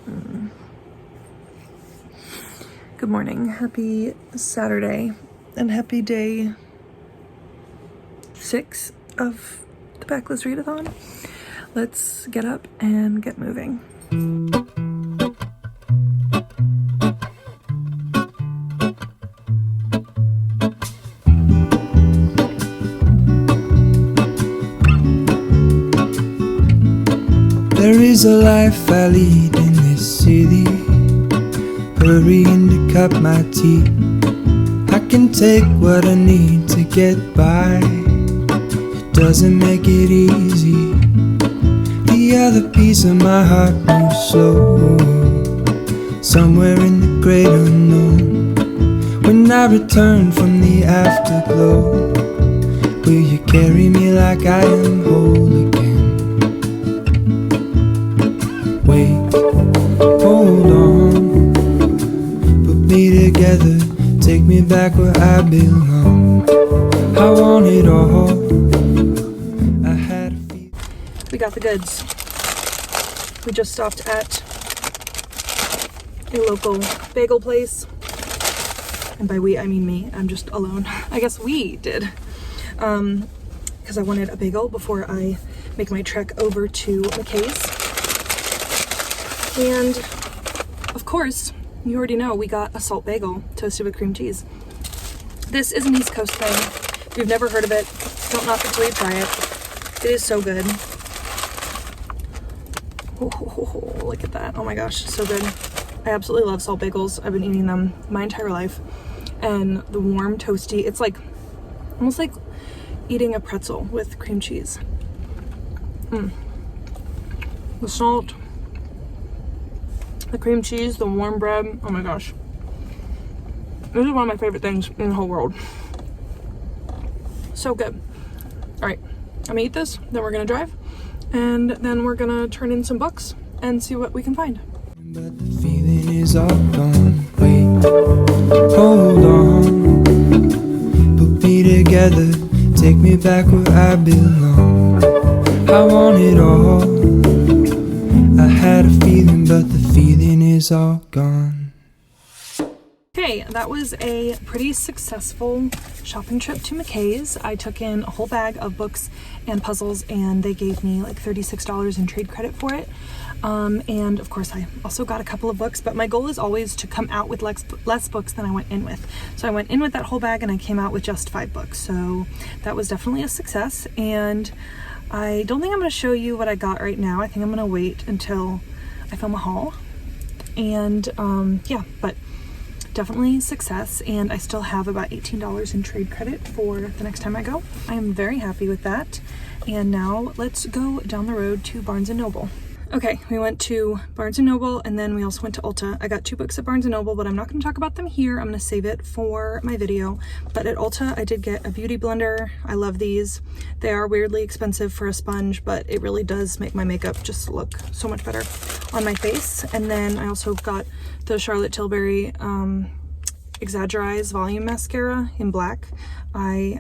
Good morning. Happy Saturday and happy day 6 of the Backlist Readathon. Let's get up and get moving. There is a life I lead in this city, hurrying to cut my teeth. I can take what I need to get by, it doesn't make it easy. The other piece of my heart moves slow, somewhere in the great unknown. When I return from the afterglow, will you carry me like I am whole again? Wait, hold on, put me together, take me back where I belong. I want it all. I had a feeling. We got the goods. We just stopped at a local bagel place. And by we, I mean me. I'm just alone. I guess we did. Because I wanted a bagel before I make my trek over to McKay's. And of course, you already know we got a salt bagel toasted with cream cheese. This is an East Coast thing. If you've never heard of it, don't knock it till you try it. It is so good. Oh, look at that. Oh my gosh, so good. I absolutely love salt bagels. I've been eating them my entire life. And the warm, toasty, it's like almost like eating a pretzel with cream cheese. The salt, the cream cheese, the warm bread. Oh my gosh. This is one of my favorite things in the whole world. So good. All right, I'm gonna eat this, then we're gonna drive, and then we're gonna turn in some books and see what we can find. But the feeling is all gone. Wait, hold on, put me together, take me back where I belong. I want it all. I had a feeling, but the feeling is all gone. Okay, that was a pretty successful shopping trip to McKay's. I took in a whole bag of books and puzzles, and they gave me like $36 in trade credit for it. And of course I also got a couple of books, but my goal is always to come out with less books than I went in with. So I went in with that whole bag and I came out with just 5 books. So that was definitely a success. And I don't think I'm going to show you what I got right now. I think I'm going to wait until I film a haul. And yeah, but definitely success. And I still have about $18 in trade credit for the next time I go. I am very happy with that. And now let's go down the road to Barnes & Noble. Okay, we went to Barnes & Noble and then we also went to Ulta. I got 2 books at Barnes & Noble, but I'm not going to talk about them here. I'm going to save it for my video. But at Ulta, I did get a beauty blender. I love these. They are weirdly expensive for a sponge, but it really does make my makeup just look so much better on my face. And then I also got the Charlotte Tilbury Exaggerize Volume Mascara in black. I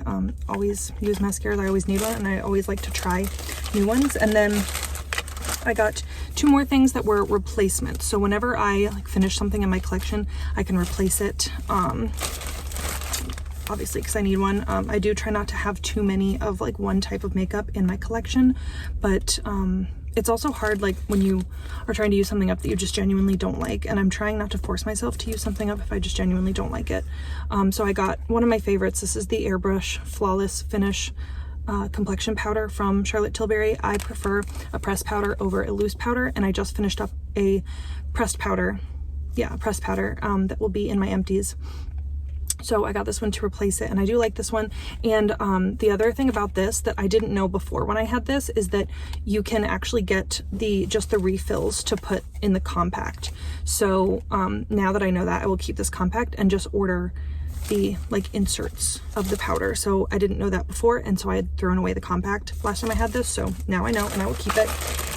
always use mascara. I always need one, and I always like to try new ones. And then I got 2 more things that were replacements. So whenever I finish something in my collection, I can replace it, obviously because I need one. I do try not to have too many of one type of makeup in my collection, but it's also hard when you are trying to use something up that you just genuinely don't like, and I'm trying not to force myself to use something up if I just genuinely don't like it. So I got one of my favorites. This is the Airbrush Flawless Finish complexion powder from Charlotte Tilbury. I prefer a pressed powder over a loose powder, and I just finished up a pressed powder. Yeah, a pressed powder that will be in my empties. So I got this one to replace it, and I do like this one. And the other thing about this that I didn't know before when I had this is that you can actually get just the refills to put in the compact. So now that I know that, I will keep this compact and just order the inserts of the powder. So I didn't know that before, and so I had thrown away the compact last time I had this, so now I know and I will keep it.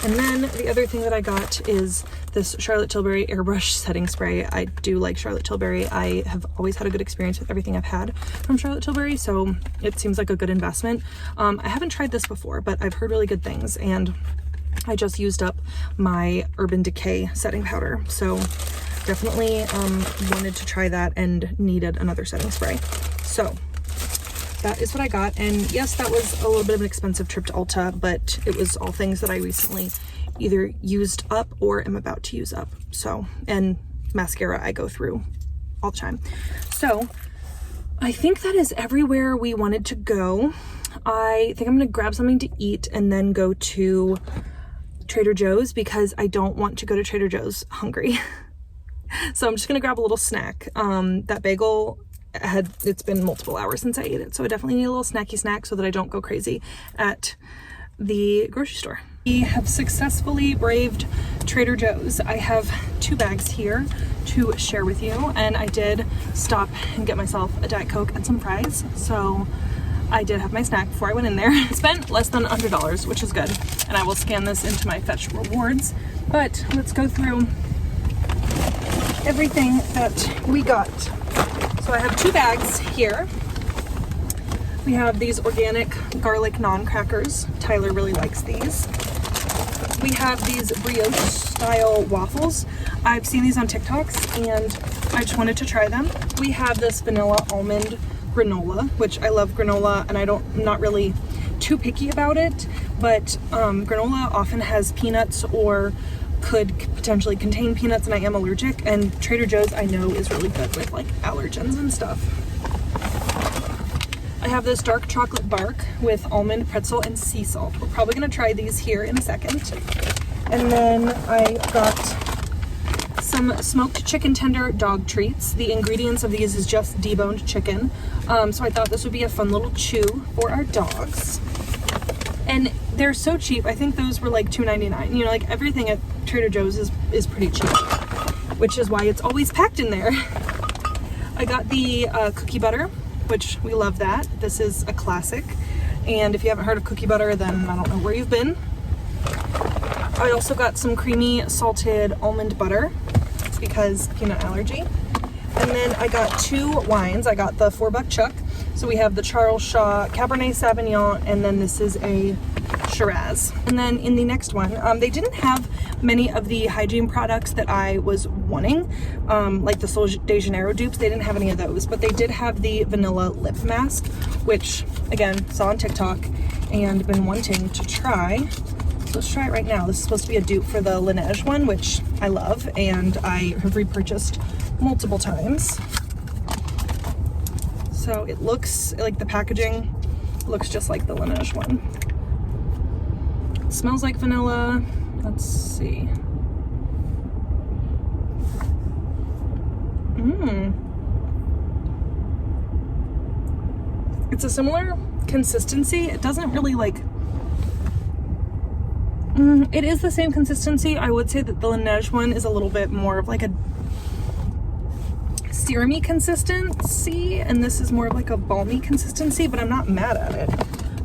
And then the other thing that I got is this Charlotte Tilbury Airbrush Setting Spray. I do like Charlotte Tilbury. I have always had a good experience with everything I've had from Charlotte Tilbury, so it seems like a good investment. I haven't tried this before, but I've heard really good things, and I just used up my Urban Decay setting powder, so definitely wanted to try that and needed another setting spray. So that is what I got, and yes, that was a little bit of an expensive trip to Ulta, but it was all things that I recently either used up or am about to use up. So, and mascara I go through all the time. So I think that is everywhere we wanted to go. I think I'm gonna grab something to eat and then go to Trader Joe's because I don't want to go to Trader Joe's hungry. So I'm just gonna grab a little snack. That bagel it's been multiple hours since I ate it, so I definitely need a little snacky snack so that I don't go crazy at the grocery store. We have successfully braved Trader Joe's. I have 2 bags here to share with you, and I did stop and get myself a Diet Coke and some fries, so I did have my snack before I went in there. I spent less than $100, which is good, and I will scan this into my Fetch rewards. But let's go through everything that we got. So I have 2 bags here. We have these organic garlic naan crackers. Tyler really likes these. We have these brioche style waffles. I've seen these on TikToks and I just wanted to try them. We have this vanilla almond granola, which I love granola, and I'm not really too picky about it, but granola often has peanuts or could potentially contain peanuts, and I am allergic, and Trader Joe's I know is really good with like allergens and stuff. I have this dark chocolate bark with almond, pretzel, and sea salt. We're probably gonna try these here in a second. And then I got some smoked chicken tender dog treats. The ingredients of these is just deboned chicken. So I thought this would be a fun little chew for our dogs. And they're so cheap. I think those were like $2.99. You know, like everything at Trader Joe's is pretty cheap, which is why it's always packed in there. I got the cookie butter, which we love that. This is a classic. And if you haven't heard of cookie butter, then I don't know where you've been. I also got some creamy salted almond butter. It's because peanut allergy. And then I got 2 wines. I got the 4-buck Chuck. So we have the Charles Shaw Cabernet Sauvignon, and then this is a Shiraz. And then in the next one, they didn't have many of the hygiene products that I was wanting, like the Sol de Janeiro dupes. They didn't have any of those, but they did have the vanilla lip mask, which again, saw on TikTok and been wanting to try. So let's try it right now. This is supposed to be a dupe for the Laneige one, which I love, and I have repurchased multiple times. So it looks like the packaging looks just like the Laneige one. It smells like vanilla. Let's see. It's a similar consistency. It doesn't really like, it is the same consistency. I would say that the Laneige one is a little bit more of like a serumy consistency, and this is more of like a balmy consistency, but I'm not mad at it.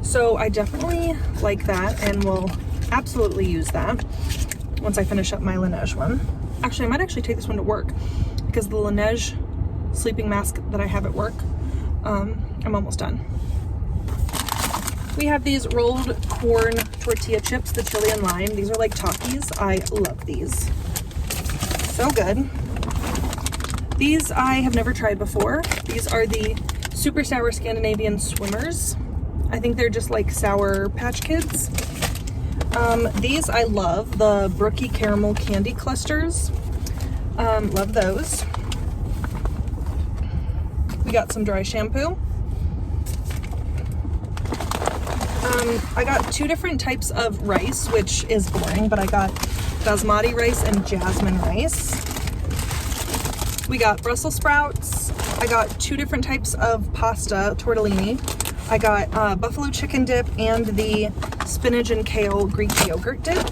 So I definitely like that and will absolutely use that once I finish up my Laneige one. Actually, I might actually take this one to work because the Laneige sleeping mask that I have at work, I'm almost done. We have these rolled corn tortilla chips, the chili and lime. These are like Takis. I love these. So good. These I have never tried before. These are the super sour Scandinavian swimmers. I think they're just like Sour Patch Kids. These I love, the Brookie Caramel Candy Clusters. Love those. We got some dry shampoo. I got 2 different types of rice, which is boring, but I got basmati rice and jasmine rice. We got Brussels sprouts. I got 2 different types of pasta, tortellini. I got buffalo chicken dip and the spinach and kale Greek yogurt dip.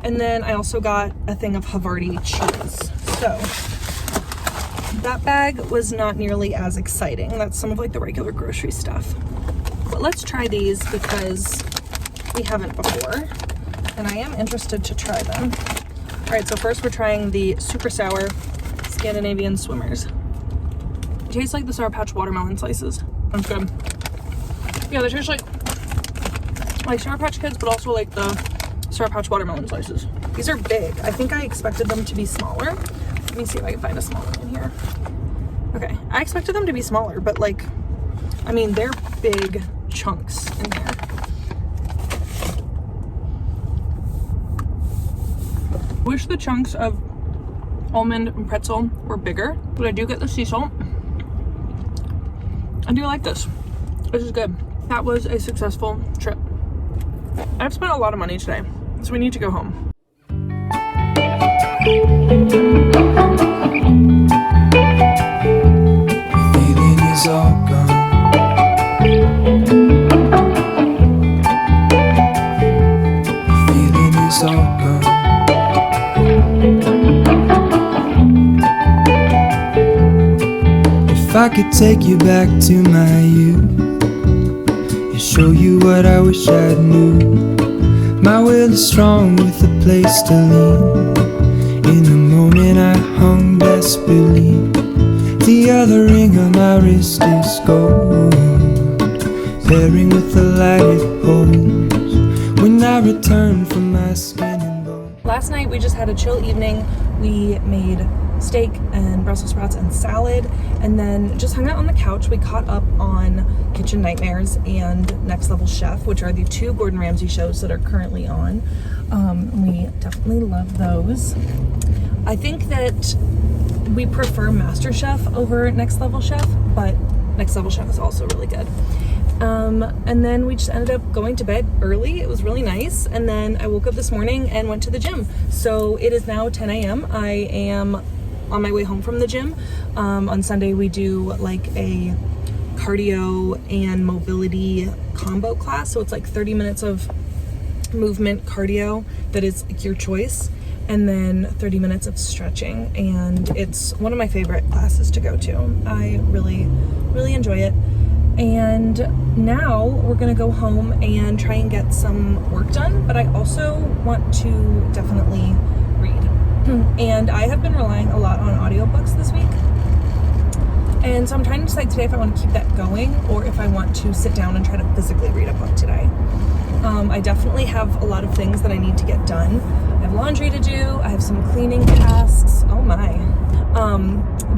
And then I also got a thing of Havarti cheese. So that bag was not nearly as exciting. That's some of like the regular grocery stuff. But let's try these because we haven't before, and I am interested to try them. All right, so first we're trying the super sour Scandinavian swimmers. It tastes like the Sour Patch watermelon slices. That's good. Yeah, they taste like Sour Patch Kids, but also like the Sour Patch watermelon slices. These are big. I think I expected them to be smaller. Let me see if I can find a small one in here. Okay, I expected them to be smaller, but like, I mean, they're big chunks in there. Wish the chunks of almond and pretzel were bigger, but I do get the sea salt. I do like this. This is good. That was a successful trip. I've spent a lot of money today, so we need to go home. Feeling is all gone. Feeling is all gone. If I could take you back to my youth and show you what I wish I knew. My will is strong with a place to lean. In the moment I hung desperately. The other ring on my wrist is gold, pairing with the light it holds when I return from my skin and bone. Last night we just had a chill evening. We made steak and Brussels sprouts and salad, and then just hung out on the couch. We caught up on Kitchen Nightmares and Next Level Chef, which are the two Gordon Ramsay shows that are currently on. We definitely love those. I think that we prefer MasterChef over Next Level Chef, but Next Level Chef is also really good. And then we just ended up going to bed early. It was really nice. And then I woke up this morning and went to the gym. So it is now 10 a.m. I am on my way home from the gym. On Sunday we do like a cardio and mobility combo class. So it's like 30 minutes of movement cardio that is your choice, and then 30 minutes of stretching. And it's one of my favorite classes to go to. I really, really enjoy it. And now we're gonna go home and try and get some work done, but I also want to definitely read. And I have been relying a lot on audiobooks this week. And so I'm trying to decide today if I want to keep that going or if I want to sit down and try to physically read a book today. I definitely have a lot of things that I need to get done. I have laundry to do, I have some cleaning tasks, oh my.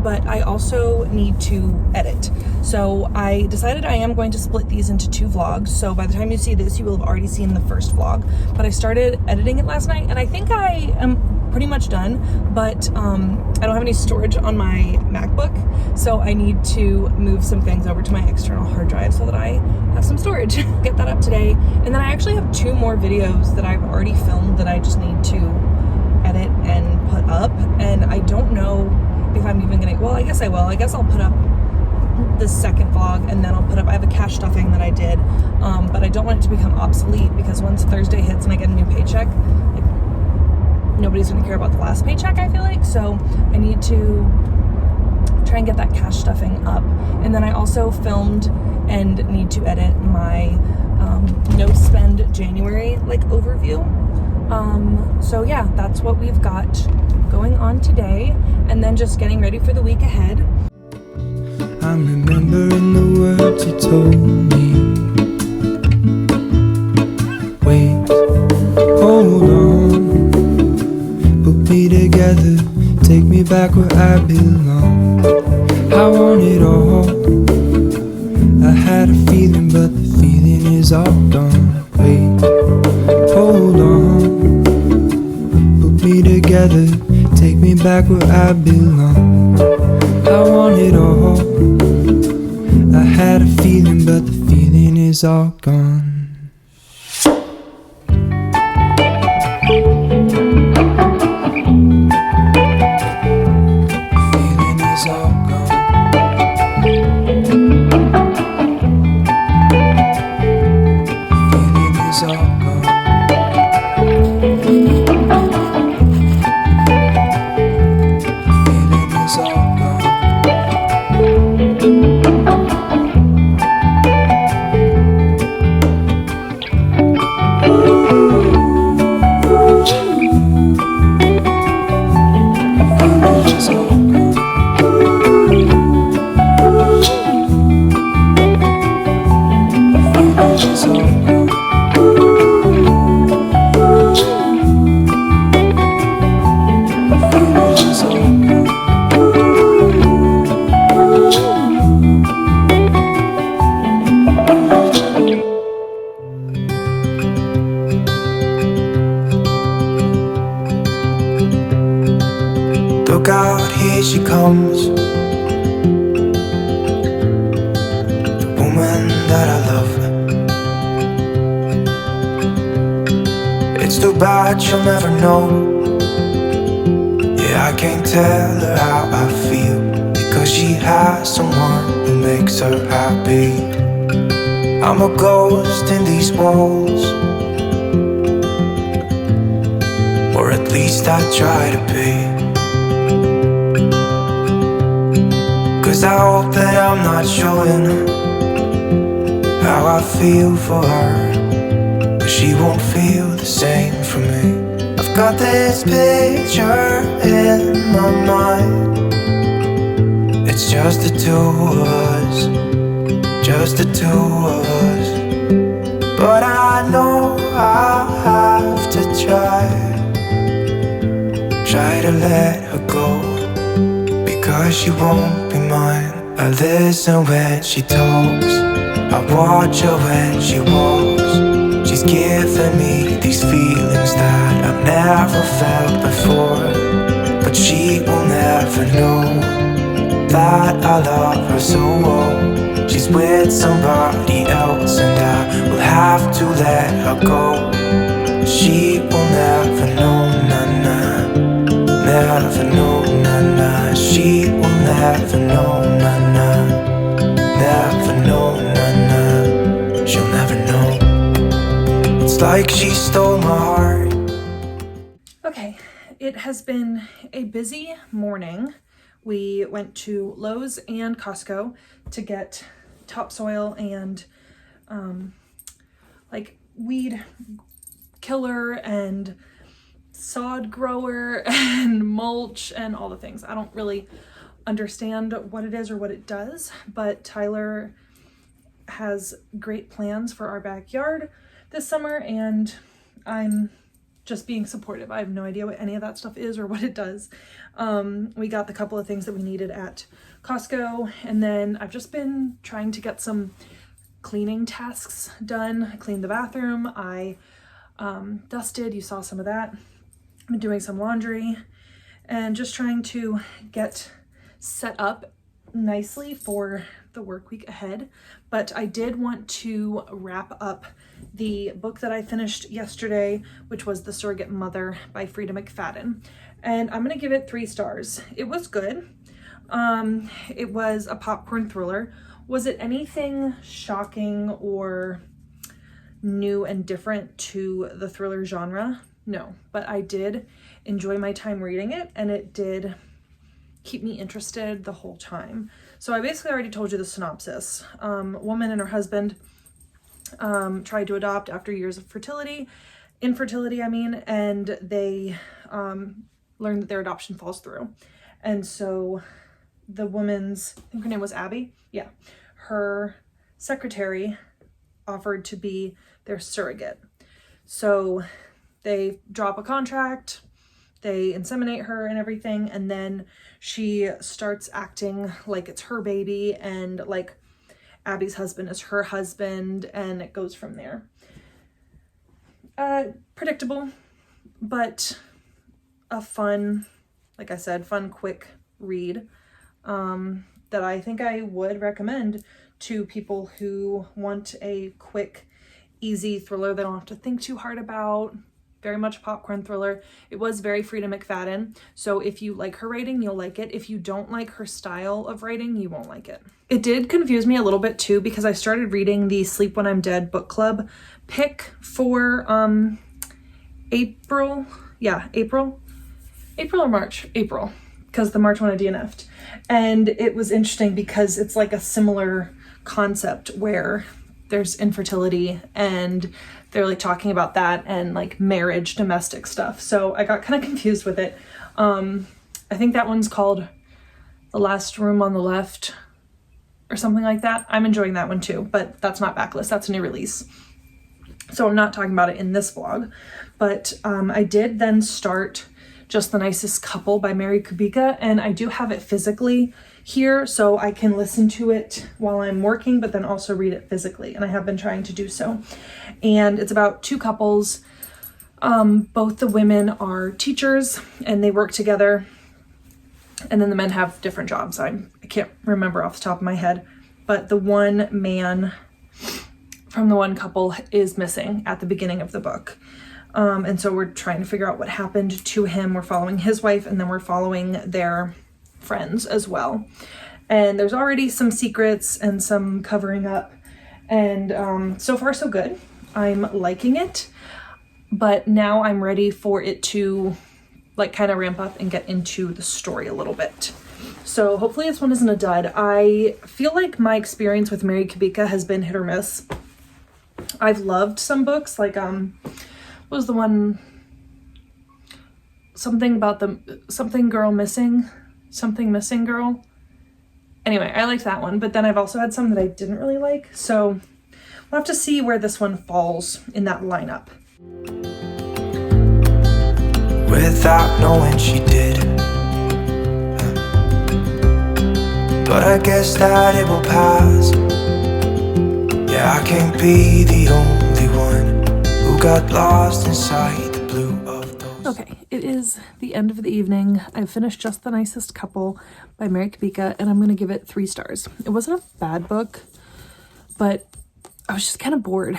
But I also need to edit. So I decided I am going to split these into 2 vlogs. So by the time you see this, you will have already seen the first vlog. But I started editing it last night and I think I am pretty much done, but I don't have any storage on my MacBook. So I need to move some things over to my external hard drive so that I have some storage. Get that up today. And then I actually have 2 more videos that I've already filmed that I just need to edit and put up. And I don't know if I'm even gonna, well, I guess I will. I guess I'll put up the second vlog and then I'll put up, I have a cash stuffing that I did, but I don't want it to become obsolete because once Thursday hits and I get a new paycheck, like, nobody's gonna care about the last paycheck, I feel like. So I need to try and get that cash stuffing up. And then I also filmed and need to edit my no spend January like overview. So yeah, that's what we've got going on today, and then just getting ready for the week ahead. I'm remembering the words you told me. Wait, hold on, put me together, take me back where I belong. I want it all. I had a feeling, but the feeling is all gone. Wait, hold on, put me together, take me back where I belong. I want it all. I had a feeling, but the feeling is all gone. Feeling is all gone. Feeling is all gone. Feeling is all gone. Look out, here she comes, the woman that I love. It's too bad she'll never know. Yeah, I can't tell her how I feel, because she has someone who makes her happy. I'm a ghost in these walls, or at least I try to be. 'Cause I hope that I'm not showing how I feel for her, but she won't feel the same for me. I've got this picture in my mind. It's just the two of us, just the two of us. But I know I have to try to let her go, because she won't be mine. I listen when she talks, I watch her when she walks. She's giving me these feelings that I've never felt before, but she will never know that I love her so well. She's with somebody else and I will have to let her go. She will never know, na-na, never know, na-na. She will never know, na-na, never know, na-na. She'll never know. It's like she stole my heart. Okay, it has been a busy morning. We went to Lowe's and Costco to get topsoil and like weed killer and sod grower and mulch and all the things. I don't really understand what it is or what it does, but Tyler has great plans for our backyard this summer and I'm just being supportive. I have no idea what any of that stuff is or what it does. We got the couple of things that we needed at Costco, and then I've just been trying to get some cleaning tasks done. I cleaned the bathroom, I dusted, you saw some of that. I've been doing some laundry and just trying to get set up nicely for the work week ahead. But I did want to wrap up the book that I finished yesterday, which was The Surrogate Mother by Frida McFadden. And I'm gonna give it 3 stars. It was good. It was a popcorn thriller. Was it anything shocking or new and different to the thriller genre? No, but I did enjoy my time reading it, and it did keep me interested the whole time. So I basically already told you the synopsis. A woman and her husband tried to adopt after years of infertility, and they learned that their adoption falls through. And so the woman's, I think her name was Abby, yeah, her secretary offered to be their surrogate. So they drop a contract, they inseminate her and everything, and then she starts acting like it's her baby and like Abby's husband is her husband, and it goes from there. Predictable, but a fun, like I said, fun, quick read that I think I would recommend to people who want a quick, easy thriller they don't have to think too hard about. Very much popcorn thriller. It was very Frida McFadden, so if you like her writing, you'll like it. If you don't like her style of writing, you won't like it. It did confuse me a little bit too, because I started reading the Sleep When I'm Dead book club pick for April or March, because the March one I DNF'd. And it was interesting because it's like a similar concept where there's infertility and they're like talking about that and like marriage, domestic stuff. So I got kind of confused with it. I think that one's called The Last Room on the Left or something like that. I'm enjoying that one too, but that's not Backlist, that's a new release. So I'm not talking about it in this vlog, but I did then start Just the Nicest Couple by Mary Kubica, and I do have it physically here so I can listen to it while I'm working, but then also read it physically, and I have been trying to do so. And it's about 2 couples. Both the women are teachers and they work together and then the men have different jobs. I can't remember off the top of my head, but the one man from the one couple is missing at the beginning of the book. And so we're trying to figure out what happened to him. We're following his wife, and then we're following their friends as well. And there's already some secrets and some covering up. And so far so good. I'm liking it, but now I'm ready for it to like kind of ramp up and get into the story a little bit. So hopefully this one isn't a dud. I feel like my experience with Mary Kubica has been hit or miss. I've loved some books, like what was the one, something about the something missing girl. Anyway, I liked that one, but then I've also had some that I didn't really like. So we'll have to see where this one falls in that lineup. Without knowing she did, but I guess that it will pass. Yeah, I can't be the only one who got lost inside the blue of those. Okay, it is the end of the evening. I've finished Just the Nicest Couple by Mary Kubica, and I'm going to give it 3 stars. It wasn't a bad book, but I was just kind of bored.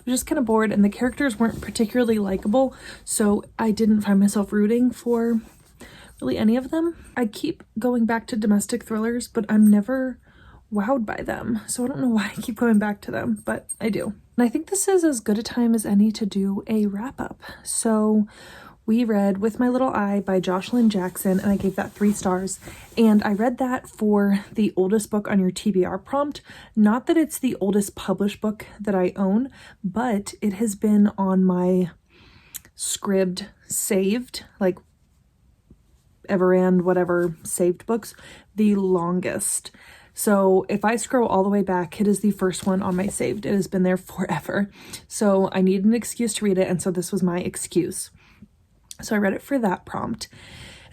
And the characters weren't particularly likable, so I didn't find myself rooting for really any of them. I keep going back to domestic thrillers, but I'm never wowed by them, so I don't know why I keep going back to them, but I do. And I think this is as good a time as any to do a wrap-up. So we read With My Little Eye by Jocelyn Jackson, and I gave that 3 stars. And I read that for the oldest book on your TBR prompt. Not that it's the oldest published book that I own, but it has been on my Scribd saved, like Everand, whatever, saved books, the longest. So if I scroll all the way back, it is the first one on my saved. It has been there forever. So I need an excuse to read it, and so this was my excuse. So I read it for that prompt,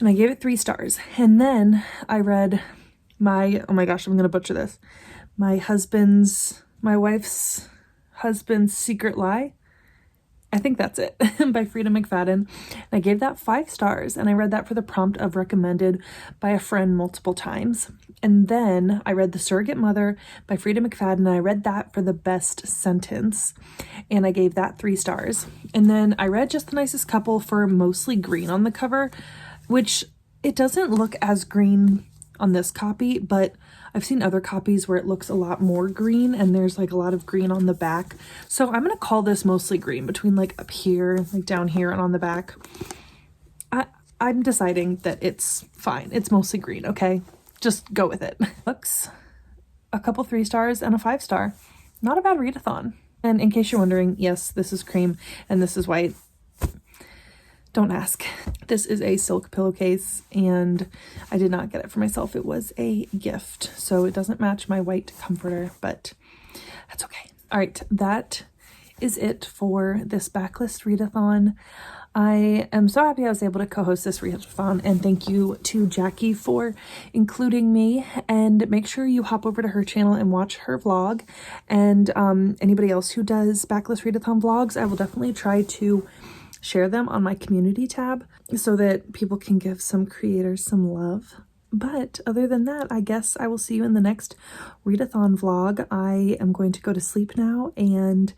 and I gave it 3 stars. And then I read oh my gosh, I'm going to butcher this. My wife's husband's secret lie. I think that's it, by Frida McFadden. And I gave that 5 stars, and I read that for the prompt of recommended by a friend multiple times. And then I read The Surrogate Mother by Frida McFadden, and I read that for the best sentence, and I gave that 3 stars. And then I read Just the Nicest Couple for mostly green on the cover, which it doesn't look as green on this copy, but I've seen other copies where it looks a lot more green, and there's like a lot of green on the back. So I'm going to call this mostly green, between like up here, like down here, and on the back. I'm deciding that it's fine. It's mostly green, okay? Just go with it. Books, a couple 3 stars and a 5 star. Not a bad readathon. And in case you're wondering, yes, this is cream and this is white. Don't ask. This is a silk pillowcase, and I did not get it for myself. It was a gift, so it doesn't match my white comforter, but that's okay. All right, that is it for this Backlist Readathon. I am so happy I was able to co-host this readathon, and thank you to Jackie for including me. And make sure you hop over to her channel and watch her vlog. And anybody else who does Backlist Readathon vlogs, I will definitely try to share them on my community tab so that people can give some creators some love. But other than that, I guess I will see you in the next readathon vlog. I am going to go to sleep now and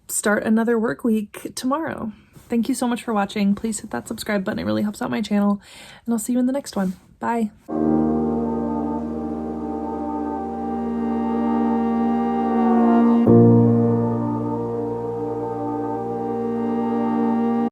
start another work week tomorrow. Thank you so much for watching. Please hit that subscribe button. It really helps out my channel, and I'll see you in the next one. Bye.